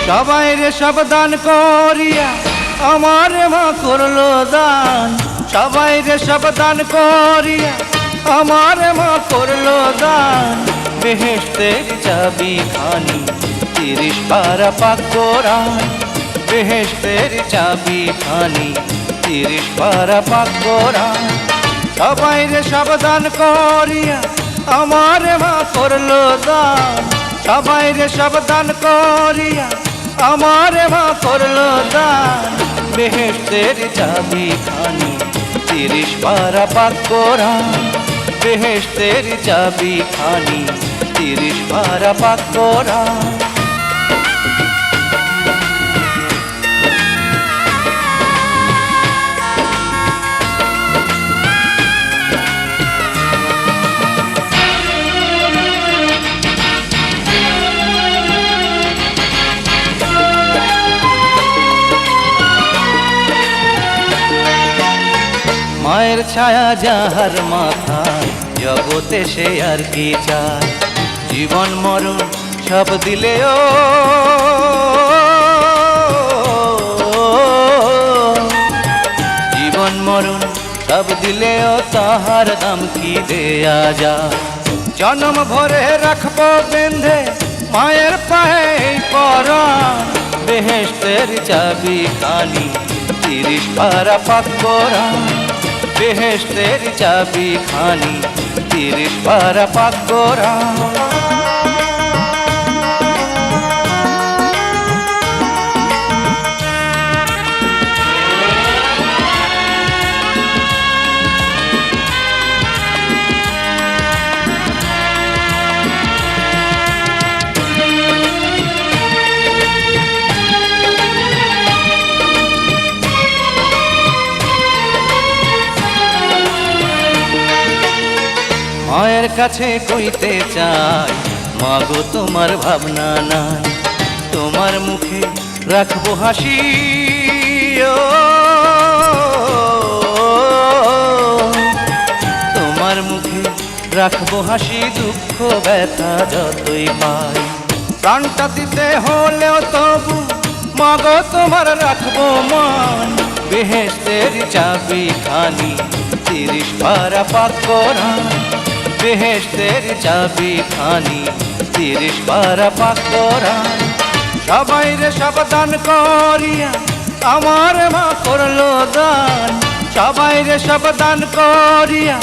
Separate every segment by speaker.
Speaker 1: সবাই রে সাবধান করিয়া আমার মা করলো দান। সবাই রে সাবধান করিয়া আমার মা করলো দান। বেহেশতের চাবি খানি 30 পারা পাক কোরআন। বেহেশতের চাবি খানি 30 পারা পাক কোরআন। সবাই রে সাবধান করিয়া আমার মা করলো দান। সবাই রে সাবধান করিয়া আমার মা করলো দান। বেহেশতের চাবি খানি 30 পারা পাক কোরআন। বেহেশতের চাবি খানি 30 পারা পাক কোরআন। মায়ের ছায়া যাহার মাথায় জগতে সে আর কি চায়। জীবন মরণ সব দিলেও জীবন মরণ সব দিলেও তাহার দাম কি দেয়া যায়। জন্ম ভরে রাখবো বেঁধে মায়ের পায়ে পরাণ। বেহেশতের চাবি খানি 30 পারা পাক কোরআন। বেহেশতের চাবি খানি 30 পারা পাক কোরআন। মায়ের কাছে কইতে চাই মাগো তোমার ভাবনা নাই। তোমার মুখে রাখবো হাসি তোমার মুখে রাখবো হাসি। দুঃখ ব্যথা যতই পাই প্রাণটা দিতে হলেও তবু মাগো তোমার রাখবো মান। বেহেশতের চাবি খানি 30 পারা পাক কোরআন। বেহেশতের চাবি খানি 30 পারা পাক কোরআন। সবাই রে সাবধান করিয়া আমার মা করলো দান। সবাই রে সাবধান করিয়া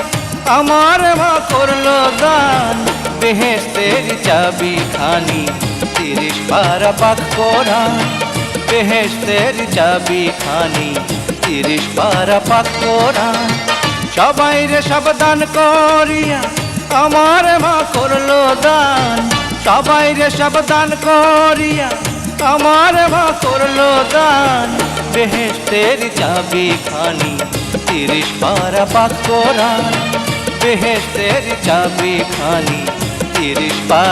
Speaker 1: আমার মা করলো দান। বেহেশতের চাবি খানি 30 পারা পাক কোরআন। বেহেশতের চাবি খানি 30 পারা পাক কোরআন। সবাই রে সাবধান করিয়া আমার মা করলো দান। সবাই রে সাবধান করিয়া আমার মা করলো দান। বেহেশতের চাবি খানি 30 পারা পাক কোরআন। বেহেশতের চাবি খানি 30 পারা